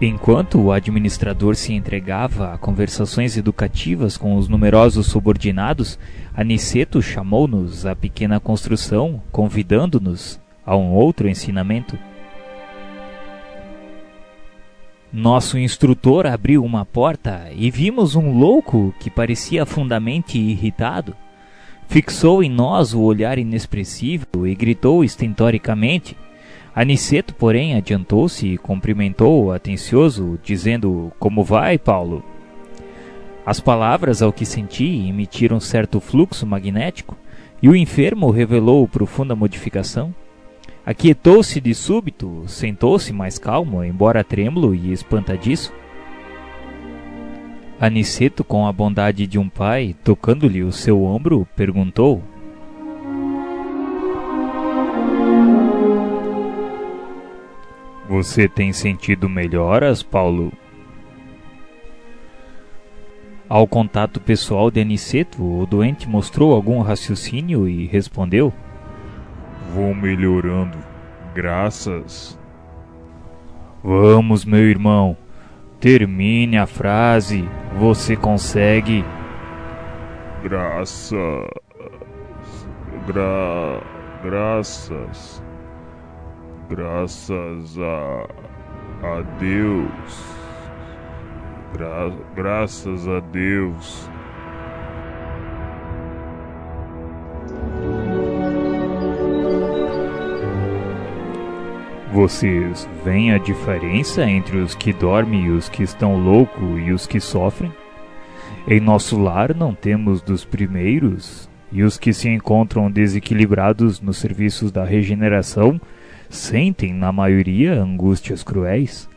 Enquanto o administrador se entregava a conversações educativas com os numerosos subordinados, Aniceto chamou-nos à pequena construção, convidando-nos a um outro ensinamento. Nosso instrutor abriu uma porta e vimos um louco que parecia fundamente irritado. Fixou em nós o olhar inexpressivo e gritou estentoricamente. Aniceto, porém, adiantou-se e cumprimentou-o atencioso, dizendo: "Como vai, Paulo?" As palavras, ao que senti, emitiram certo fluxo magnético, e o enfermo revelou profunda modificação. Aquietou-se de súbito, sentou-se mais calmo, embora trêmulo e espantadiço. Aniceto, com a bondade de um pai, tocando-lhe o seu ombro, perguntou: "Você tem sentido melhoras, Paulo?" Ao contato pessoal de Aniceto, o doente mostrou algum raciocínio e respondeu: "Vou melhorando, graças." "Vamos, meu irmão, termine a frase. Você consegue." Graças a Deus. Graças a Deus. Vocês veem a diferença entre os que dormem e os que estão loucos e os que sofrem? Em nosso lar não temos dos primeiros, e os que se encontram desequilibrados nos serviços da regeneração sentem, na maioria, angústias cruéis.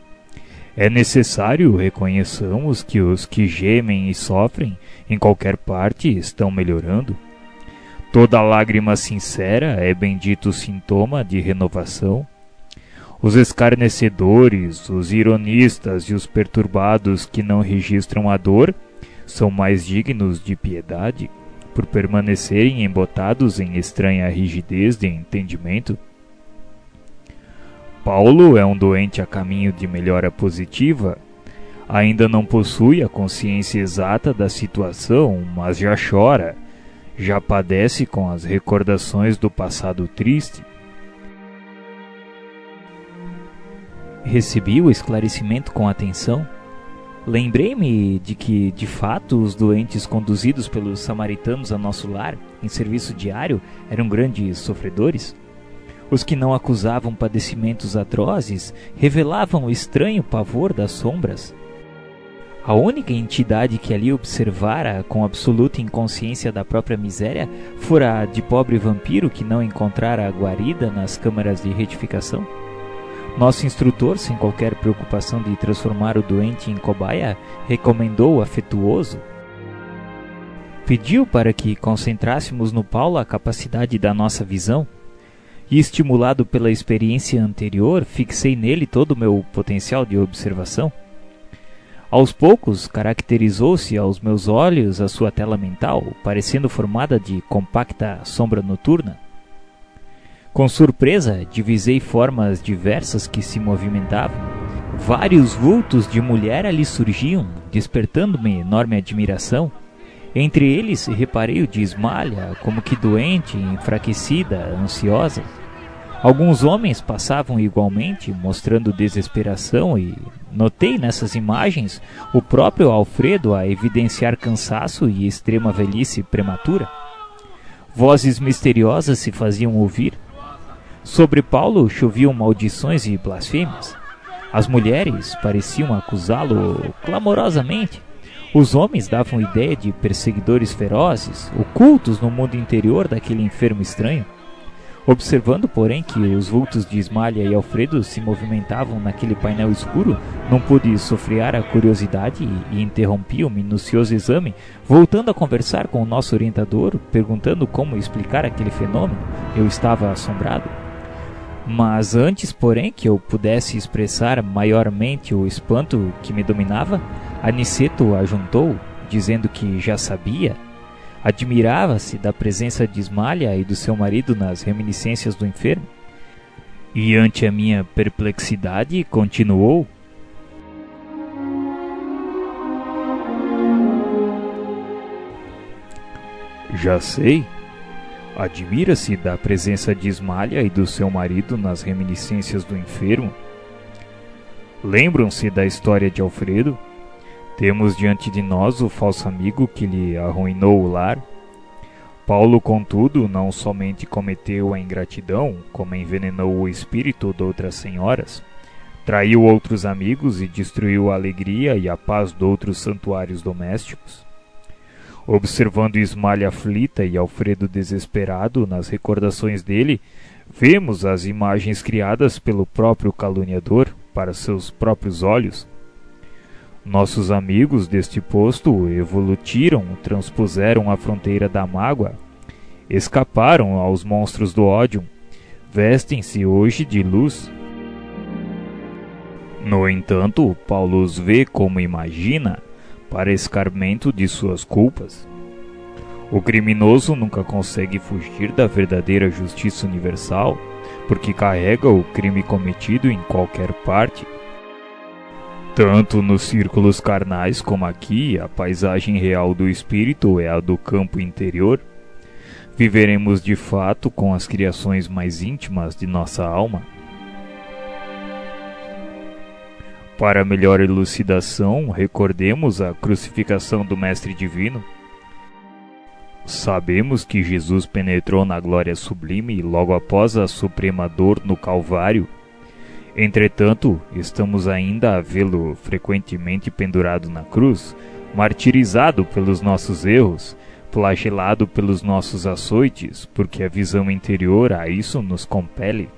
É necessário reconheçamos que os que gemem e sofrem em qualquer parte estão melhorando. Toda lágrima sincera é bendito sintoma de renovação. Os escarnecedores, os ironistas e os perturbados que não registram a dor são mais dignos de piedade, por permanecerem embotados em estranha rigidez de entendimento. Paulo é um doente a caminho de melhora positiva. Ainda não possui a consciência exata da situação, mas já chora, já padece com as recordações do passado triste. Recebi o esclarecimento com atenção. Lembrei-me de que, de fato, os doentes conduzidos pelos samaritanos a nosso lar, em serviço diário, eram grandes sofredores. Os que não acusavam padecimentos atrozes revelavam o estranho pavor das sombras. A única entidade que ali observara com absoluta inconsciência da própria miséria fora a de pobre vampiro que não encontrara a guarida nas câmaras de retificação. Nosso instrutor, sem qualquer preocupação de transformar o doente em cobaia, recomendou afetuoso. Pediu para que concentrássemos no Paulo a capacidade da nossa visão, e estimulado pela experiência anterior, fixei nele todo o meu potencial de observação. Aos poucos, caracterizou-se aos meus olhos a sua tela mental, parecendo formada de compacta sombra noturna. Com surpresa, divisei formas diversas que se movimentavam. Vários vultos de mulher ali surgiam, despertando-me enorme admiração. Entre eles, reparei o de Ismalha, como que doente, enfraquecida, ansiosa. Alguns homens passavam igualmente, mostrando desesperação, e notei nessas imagens o próprio Alfredo a evidenciar cansaço e extrema velhice prematura. Vozes misteriosas se faziam ouvir. Sobre Paulo choviam maldições e blasfêmias. As mulheres pareciam acusá-lo clamorosamente. Os homens davam ideia de perseguidores ferozes, ocultos no mundo interior daquele enfermo estranho. Observando, porém, que os vultos de Ismalha e Alfredo se movimentavam naquele painel escuro, não pude sofrear a curiosidade e interrompi o minucioso exame, voltando a conversar com o nosso orientador, perguntando como explicar aquele fenômeno. Eu estava assombrado. Mas antes, porém, que eu pudesse expressar maiormente o espanto que me dominava, Aniceto ajuntou, dizendo que já sabia. Admirava-se da presença de Ismalha e do seu marido nas reminiscências do enfermo. E ante a minha perplexidade, continuou: Já sei. Admira-se da presença de Ismália e do seu marido nas reminiscências do enfermo. Lembram-se da história de Alfredo? Temos diante de nós o falso amigo que lhe arruinou o lar. Paulo, contudo, não somente cometeu a ingratidão, como envenenou o espírito de outras senhoras, traiu outros amigos e destruiu a alegria e a paz de outros santuários domésticos. Observando Ismália aflita e Alfredo desesperado nas recordações dele, vemos as imagens criadas pelo próprio caluniador para seus próprios olhos. Nossos amigos deste posto evolutiram, transpuseram a fronteira da mágoa, escaparam aos monstros do ódio, vestem-se hoje de luz. No entanto, Paulo os vê como imagina, para escarmento de suas culpas. O criminoso nunca consegue fugir da verdadeira justiça universal, porque carrega o crime cometido em qualquer parte. Tanto nos círculos carnais como aqui, a paisagem real do espírito é a do campo interior. Viveremos de fato com as criações mais íntimas de nossa alma. Para melhor elucidação, recordemos a crucificação do Mestre Divino. Sabemos que Jesus penetrou na glória sublime logo após a suprema dor no Calvário. Entretanto, estamos ainda a vê-lo frequentemente pendurado na cruz, martirizado pelos nossos erros, flagelado pelos nossos açoites, porque a visão interior a isso nos compele.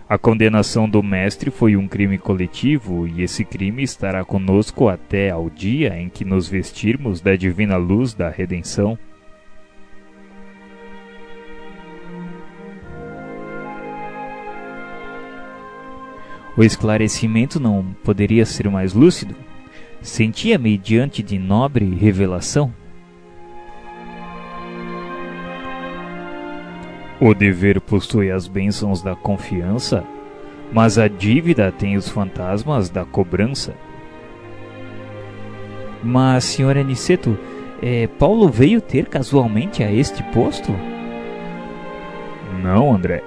A condenação do Mestre foi um crime coletivo e esse crime estará conosco até ao dia em que nos vestirmos da divina luz da redenção. O esclarecimento não poderia ser mais lúcido? Sentia-me diante de nobre revelação. O dever possui as bênçãos da confiança, mas a dívida tem os fantasmas da cobrança. Mas, Sr. Aniceto, Paulo veio ter casualmente a este posto? Não, André.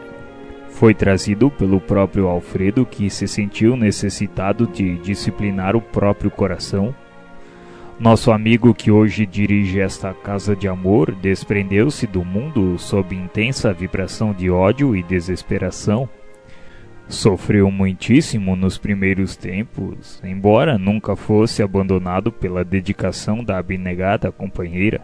Foi trazido pelo próprio Alfredo, que se sentiu necessitado de disciplinar o próprio coração. Nosso amigo que hoje dirige esta casa de amor desprendeu-se do mundo sob intensa vibração de ódio e desesperação. Sofreu muitíssimo nos primeiros tempos, embora nunca fosse abandonado pela dedicação da abnegada companheira.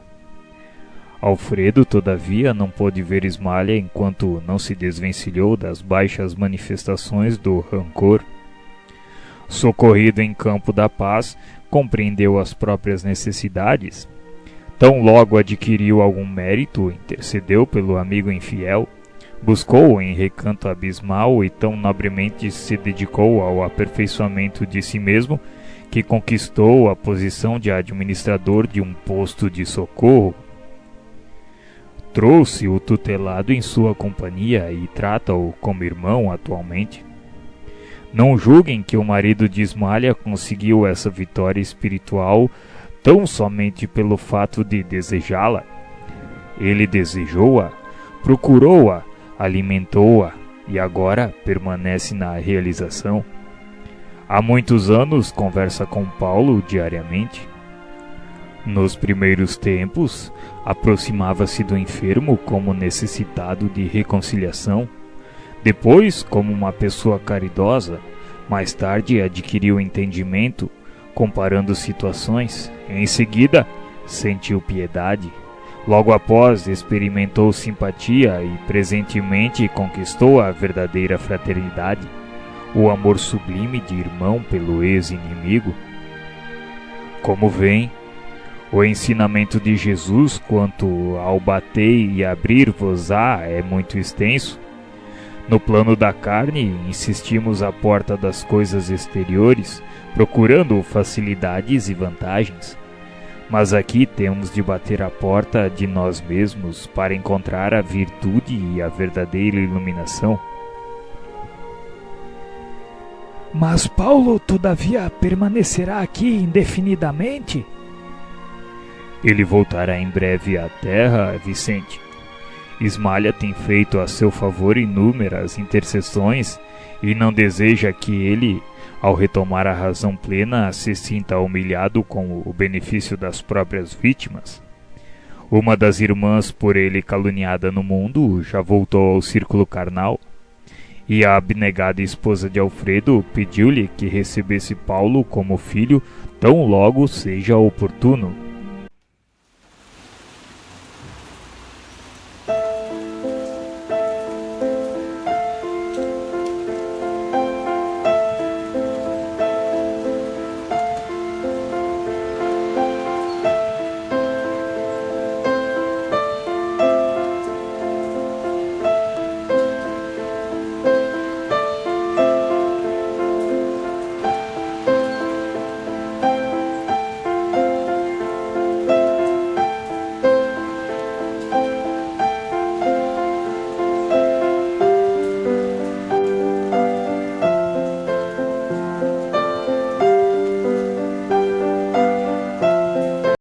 Alfredo, todavia, não pôde ver Ismália enquanto não se desvencilhou das baixas manifestações do rancor. Socorrido em campo da paz, compreendeu as próprias necessidades. Tão logo adquiriu algum mérito, intercedeu pelo amigo infiel, buscou em recanto abismal e tão nobremente se dedicou ao aperfeiçoamento de si mesmo, que conquistou a posição de administrador de um posto de socorro. Trouxe o tutelado em sua companhia e trata-o como irmão atualmente. Não julguem que o marido de Ismália conseguiu essa vitória espiritual tão somente pelo fato de desejá-la. Ele desejou-a, procurou-a, alimentou-a e agora permanece na realização. Há muitos anos conversa com Paulo diariamente. Nos primeiros tempos, aproximava-se do enfermo como necessitado de reconciliação. Depois, como uma pessoa caridosa, mais tarde adquiriu entendimento, comparando situações. Em seguida, sentiu piedade. Logo após, experimentou simpatia e presentemente conquistou a verdadeira fraternidade, o amor sublime de irmão pelo ex-inimigo. Como vem, o ensinamento de Jesus quanto ao bater e abrir-vos-á é muito extenso. No plano da carne, insistimos à porta das coisas exteriores, procurando facilidades e vantagens. Mas aqui temos de bater a porta de nós mesmos para encontrar a virtude e a verdadeira iluminação. Mas Paulo, todavia, permanecerá aqui indefinidamente? Ele voltará em breve à terra, Vicente. Ismalha tem feito a seu favor inúmeras intercessões e não deseja que ele, ao retomar a razão plena, se sinta humilhado com o benefício das próprias vítimas. Uma das irmãs por ele caluniada no mundo já voltou ao círculo carnal, e a abnegada esposa de Alfredo pediu-lhe que recebesse Paulo como filho tão logo seja oportuno.